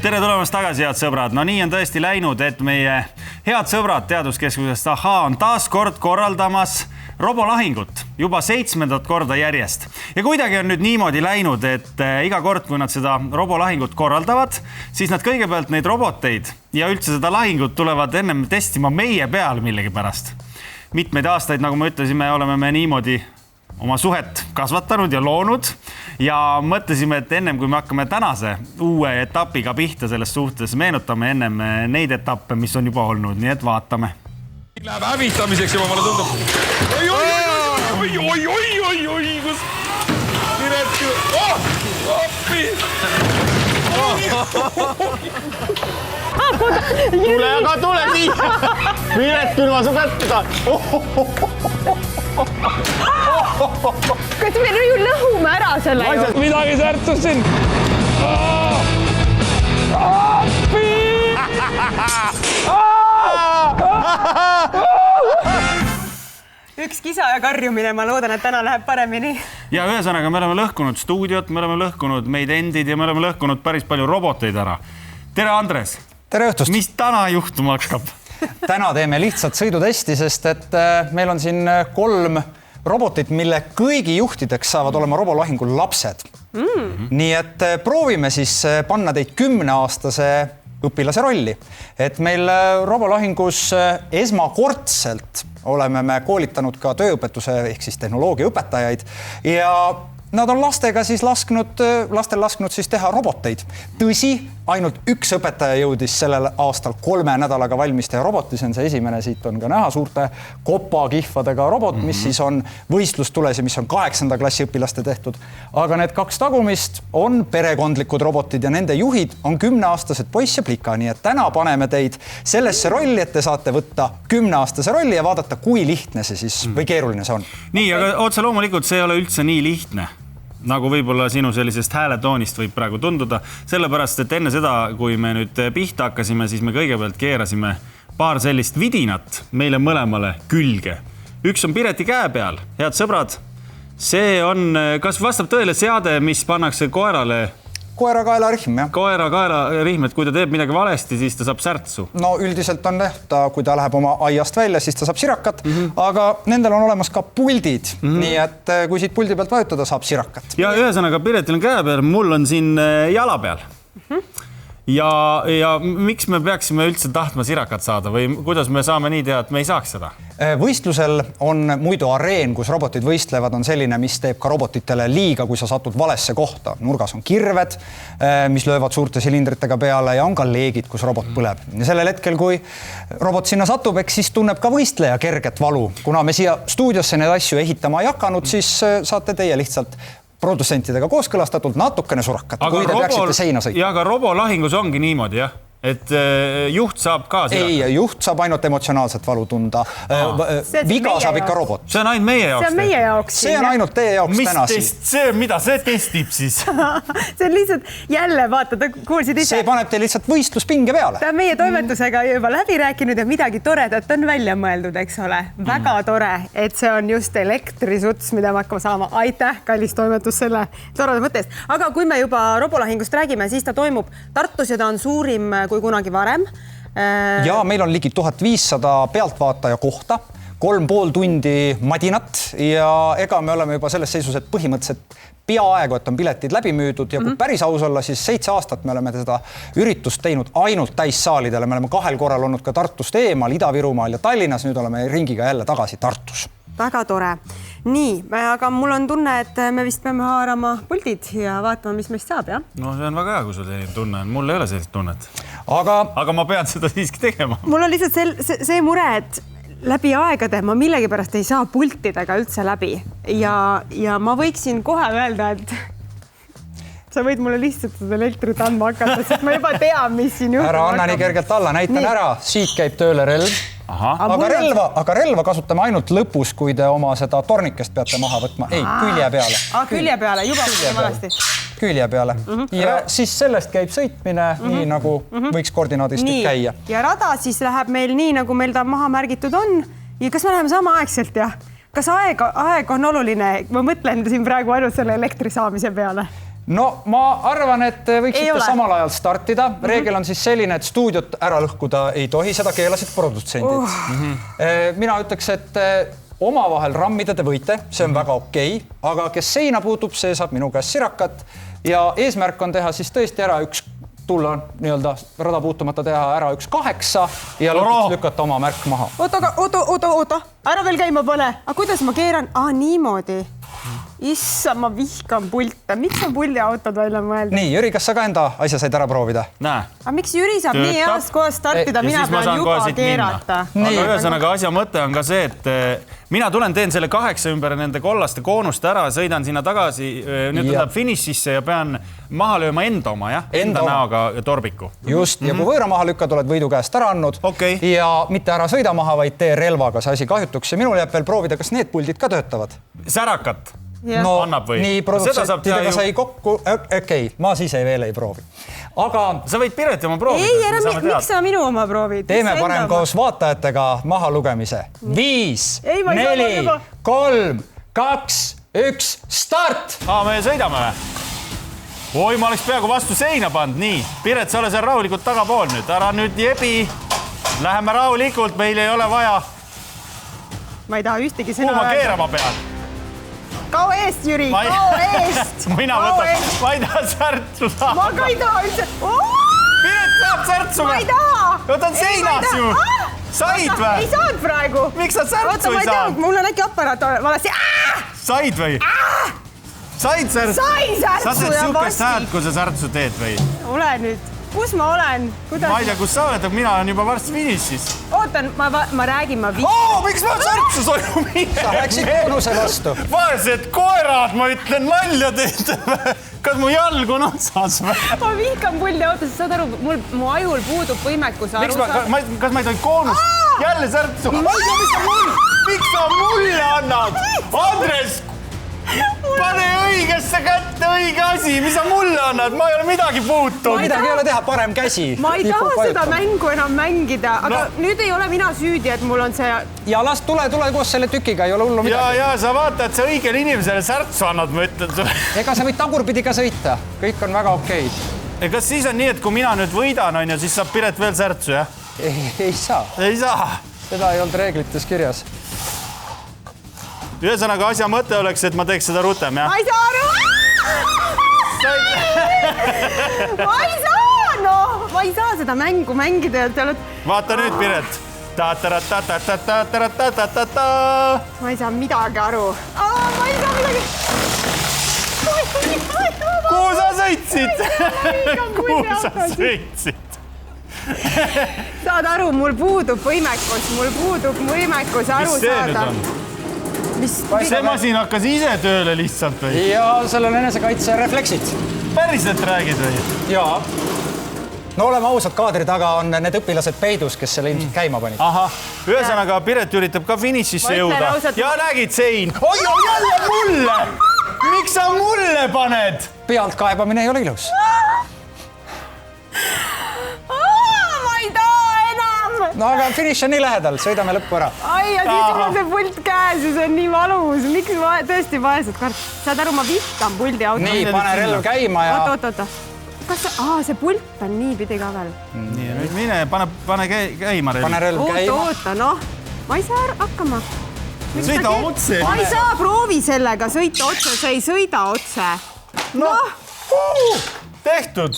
Tere tulemast tagasi, head sõbrad. No nii on tõesti läinud, et meie head sõbrad teaduskeskusest AHA on taas kord korraldamas robolahingut juba 7. korda järjest. Ja kuidagi on nüüd niimoodi läinud, et iga kord, kui nad seda robolahingut korraldavad, siis nad kõigepealt neid roboteid ja üldse seda lahingut tulevad ennem testima meie peal millegipärast. Mitmeid aastaid, nagu me ütlesime, oleme me niimoodi oma suhet kasvatanud ja loonud ja mõtlesime, et ennem kui me hakkame tänase uue etapiga pihta selles suhtes, meenutame ennem neid etappe, mis on juba olnud, nii et vaatame. Läheb hävitamiseks juba, mulle tundub. Oi, kus Piret küll. Appi! Tule, aga tule siia! Piret küll ma su kätte. Kas me ju lõhume ära selle ju? Midagi särtus siin. Appi! Üks kisa ja karjumine, ma loodan, et täna läheb paremini. Ja ühesõnaga, me oleme lõhkunud stuudiot, me oleme lõhkunud meid endid ja me oleme lõhkunud päris palju roboteid ära. Tere, Andres! Tere õhtust! Mis täna juhtuma hakkab? Täna teeme lihtsalt sõidutesti, sest et meil on siin 3 robotit, mille kõigi juhtideks saavad olema robolahingul lapsed. Nii et proovime siis panna teid 10-aastase õpilase rolli. Et meil robolahingus esmakordselt oleme me koolitanud ka tööõpetuse ehk siis tehnoloogia õpetajaid ja nad on lastel lasknud siis teha roboteid. Tõsi, ainult üks õpetaja jõudis sellel aastal 3 nädalaga valmis teha roboti, see on see esimene, siit on ka näha suurte kopakihvadega robot, mis siis on võistlustules ja mis on 8. klassi õpilaste tehtud. Aga need 2 tagumist on perekondlikud robotid ja nende juhid on 10-aastased poiss ja plika, nii et täna paneme teid sellesse rolli, et te saate võtta 10-aastase rolli ja vaadata, kui lihtne see siis või keeruline see on. Nii, aga otse loomulikult see ei ole üldse nii lihtne, nagu võib-olla sinu sellisest hääletoonist võib praegu tunduda, sellepärast, et enne seda, kui me nüüd pihta hakkasime, siis me kõigepealt keerasime paar sellist vidinat meile mõlemale külge. Üks on Pireti käe peal, head sõbrad. See on, kas vastab tõele seade, mis pannakse koerale? Koera kaela rihm, jah. Koera kaela rihm, et kui ta teeb midagi valesti, siis ta saab särtsu. No üldiselt on ta, kui ta läheb oma aiast välja, siis ta saab sirakat, aga nendel on olemas ka puldid, nii et kui siit puldi pealt vajutada, saab sirakat. Ja ühesõnaga Piretil on käe peal, mul on siin jala peal. Ja miks me peaksime üldse tahtma sirakat saada või kuidas me saame nii teha, et me ei saaks seda? Võistlusel on muidu areen, kus robotid võistlevad, on selline, mis teeb ka robotitele liiga, kui sa satud valesse kohta. Nurgas on kirved, mis löövad suurte silindritega peale ja on ka leegid, kus robot põleb. Ja sellel hetkel, kui robot sinna satub, eks siis tunneb ka võistleja kerget valu. Kuna me siia stuudiosse need asju ehitama ei hakanud, siis saate teie lihtsalt produtsentidega kooskõlastatult natukene surakat, kui te peaksite seina sõita. Ja aga robolahingus ongi niimoodi, jah? Et juht saab ka sirakat? Ei, juht saab ainult emotsionaalset valu tunda. Viga saab ikka robot. See on ainult meie jaoks? See on meie jaoks. See on ainult teie jaoks täna siin. Mida see testib siis? See on lihtsalt jälle, vaata, ta kuulsid ise. See paneb teil lihtsalt võistluspinge peale. Ta on meie toimetusega juba läbi rääkinud ja midagi toredat on välja mõeldud, eks ole. Väga tore, et see on just elektrisuts, mida me hakkama saama. Aitäh, kallis toimetus selle toreda mõttest. Aga kui me juba robolahingust räägime, siis ta toimub Tartus ja ta on suurim kui kunagi varem. Ja meil on ligi 1500 pealtvaataja kohta, 3,5 tundi madinat ja ega me oleme juba selles seisus, et põhimõtteliselt peaaegu, et on piletid läbi müüdud ja kui päris aus olla, siis 7 aastat me oleme seda üritust teinud ainult täissaalidele. Me oleme 2 korral olnud ka Tartust eemal, Ida-Virumaal ja Tallinnas, nüüd oleme ringiga jälle tagasi Tartus. Väga tore. Nii, aga mul on tunne, et me vist peame haarama puldid ja vaatama, mis meist saab, jah? No see on väga hea, kui sul selline tunne on. Mul ei ole sellist tunnet. Aga ma pean seda siiski tegema. Mul on lihtsalt see mure, et läbi aegade ma millegipärast ei saa pultidega üldse läbi. Ja ma võiksin kohe öelda, et sa võid mulle lihtsalt seda elektrit andma hakata, sest ma juba tean, mis siin juhtub. Ära anna nii kergelt alla, näitan ära. Siit käib tööle relv. Aga relva kasutame ainult lõpus, kui te oma seda tornikest peate maha võtma. Ei, külje peale. Külje peale, juba valasti. Külje peale. Ja siis sellest käib sõitmine, nii nagu võiks koordinaadistik käia. Ja rada siis läheb meil nii, nagu meil ta maha märgitud on. Ja kas me läheme sama aegselt, jah? Kas aeg on oluline? Ma mõtlen siin praegu ainult selle elektri saamise peale. no ma arvan, et võiksite samal ajal startida. Reegel on siis selline, et stuudiot ära lõhkuda ei tohi, seda keelasid produtsendid. Mina ütleks, et omavahel rammida te võite, see on väga okei, aga kes seina puutub, see saab minu käest sirakat ja eesmärk on teha siis tõesti ära tulla nii-öelda rada puutumata teha ära 1-8 ja lõpuks lükata oma märk maha. Oota, ära veel käima pane. Aga kuidas ma keeran? Niimoodi. Issa, ma vihkan pulte. Miks on pulliautod välja mõelda? Nii, Jüri, kas sa ka enda asja said ära proovida? Näe. Aga miks Jüri saab nii heast kohast startida, mina pean juba keerata? Aga ühesõnaga asja mõte on ka see, et mina teen selle 8 ümber nende kollaste koonuste ära, sõidan sinna tagasi, nüüd tuleb finišisse ja pean maha lööma enda oma, jah? Enda näoga torbiku. Just, ja kui võõra maha lükkad, oled võidu käest ära andnud ja mitte ära sõida maha, vaid tee relvaga see asi kahjutuks ja minul jääb veel proovida, kas need puldid ka töötavad. Särakat. No, nii produtsentidega sai kokku, ma siis veel ei proovi. Aga sa võid Pireti oma proovida. Ei, ära, miks sa minu oma proovid? Teeme parem koos vaatajatega maha lugemise. 5, 4, 3, 2, 1, start! Me sõidame või? Oi, ma oleks peaaegu vastu seina pannud. Nii, Piret, sa ole seal rahulikult tagapool nüüd. Ära nüüd jebi. Läheme rahulikult, meil ei ole vaja. Ma ei taha ühtegi sõna öelda. Kuhu ma keerama pean? Kao eest, Jüri, kao eest! Mina võtan, ma ei taha särtsu saada. Ma ka ei taha üldse. Piret saab särtsu. Ma ei taha. Võtan seinas ju. Said või? Ei saanud praegu. Miks sa särtsu ei saanud? Mul on äkki aparaat valesti. Said või? Said särtsu? Sain särtsu sa teed siukest hääd, kui sa särtsu teed või? Ole nüüd. Kus ma olen? Ma ei tea, kus sa oled, aga mina olen juba varsti finišis. Ootan, ma räägin, ma miks ma särtsu soju mine? Sa läksid boonuse vastu. Vaesed koerad, ma ütlen, nalja teete. Kas mu jalg on otsas või? Ma vihkan pulli autos, saad aru, mu ajul puudub võimekus aru saada. Kas ma ei tohi koonust? Jälle särtsu. Miks sa mulle annad? Andres! Pane õigesse kätte õige asi, mis sa mulle annad, ma ei ole midagi puutunud. Midagi ei ole teha, parem käsi. Ma ei taha seda mängu enam mängida, aga nüüd ei ole mina süüdi, et mul on see... Ja las tule koos selle tükiga, ei ole hullu midagi. Ja sa vaata, et sa õigel inimesele särtsu annad, ma ütlen sulle. Ega sa võid tagurpidi ka sõita, kõik on väga okei. Kas siis on nii, et kui mina nüüd võidan, siis saab Piret veel särtsu, jah? Ei saa. Ei saa? Seda ei olnud reeglites kirjas. Ühesõnaga asja mõte oleks, et ma teeks seda rutem, jah? Ma ei saa aru! Ma ei saa, noh! Ma ei saa seda mängu mängida ja te oled... Vaata nüüd, Piret. Ma ei saa midagi aru. Ma ei saa midagi... Kuhu sa sõitsid? Kuhu sa sõitsid? Saad aru, mul puudub võimekus aru saada. See masin hakkas ise tööle lihtsalt või? Ja sellel enesekaitse refleksid. Päriselt räägid või? Jaa. No oleme ausad, kaadri taga on need õpilased peidus, kes selle ilmselt käima panid. Aha, ühesõnaga Piret üritab ka finišisse jõuda. Ja nägid sein. Oi, jälle mulle! Miks sa mulle paned? Pealt kaebamine ei ole ilus. No aga finiš on nii lähedal, sõidame lõppu ära. Ai, ja siis on see pult käes ja see on nii valus. Miks tõesti vaesed kart? Saad aru, ma vihkan puldi auto. Nii, pane relv käima ja... Oota. Kas see pult on nii pidi ka veel? Nii, nüüd mine, pane käima relv. Pane relv käima. Oota, noh. Ma ei saa hakkama. Sõida otse. Ma ei saa proovi sellega sõita otse, see ei sõida otse. Tehtud.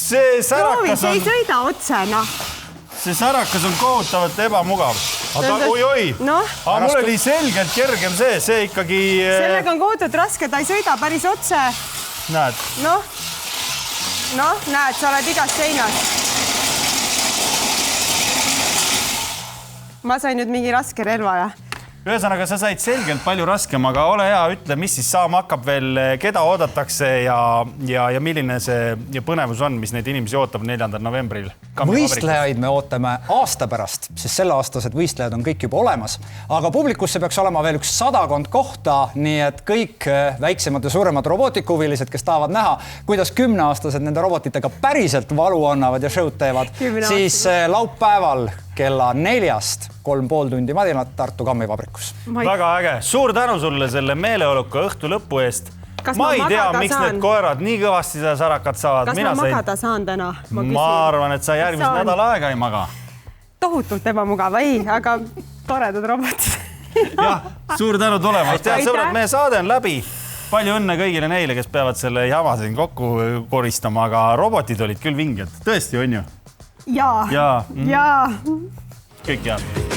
See särakas on... See ei sõida otse, noh. See särakas on kohutavalt ebamugav. Aga oi. Aga mul oli selgelt kergem see ikkagi... Sellega on kohutavalt raske, ta ei sõida päris otse. Näed? Näed, sa oled igast seinast. Ma sain nüüd mingi raske relva, jah. Ühesõnaga, sa said selgelt palju raskem, aga ole hea, ütle, mis siis saama hakkab veel, keda oodatakse ja milline see põnevus on, mis neid inimesi ootab 4. novembril. Võistlejaid me ootame aasta pärast, sest selle aastased võistlejad on kõik juba olemas, aga publikusse peaks olema veel 100 kohta, nii et kõik väiksemad ja suuremad robootikuhuvilised, kes tahavad näha, kuidas 10-aastased nende robotitega päriselt valu annavad ja show'd teevad, siis laupäeval kella 4-st 3,5 tundi Madinat Tartu Kammivabrikus. Väga äge. Suur tänu sulle selle meeleoluka õhtu lõpu eest. ma ei tea, miks need koerad nii kõvasti seda sarakat saavad. Kas ma magada saan täna? Ma arvan, et sa järgmise nädala aega ei maga. Tohutult ebamugav, ei, aga toredad robotid. Jah, suur tänu tulemast. Head sõbrad, meie saade on läbi. Palju õnne kõigile neile, kes peavad selle jama siin kokku koristama, aga robotid olid küll vinged. Tõesti on ju? Jaa. Kõik head.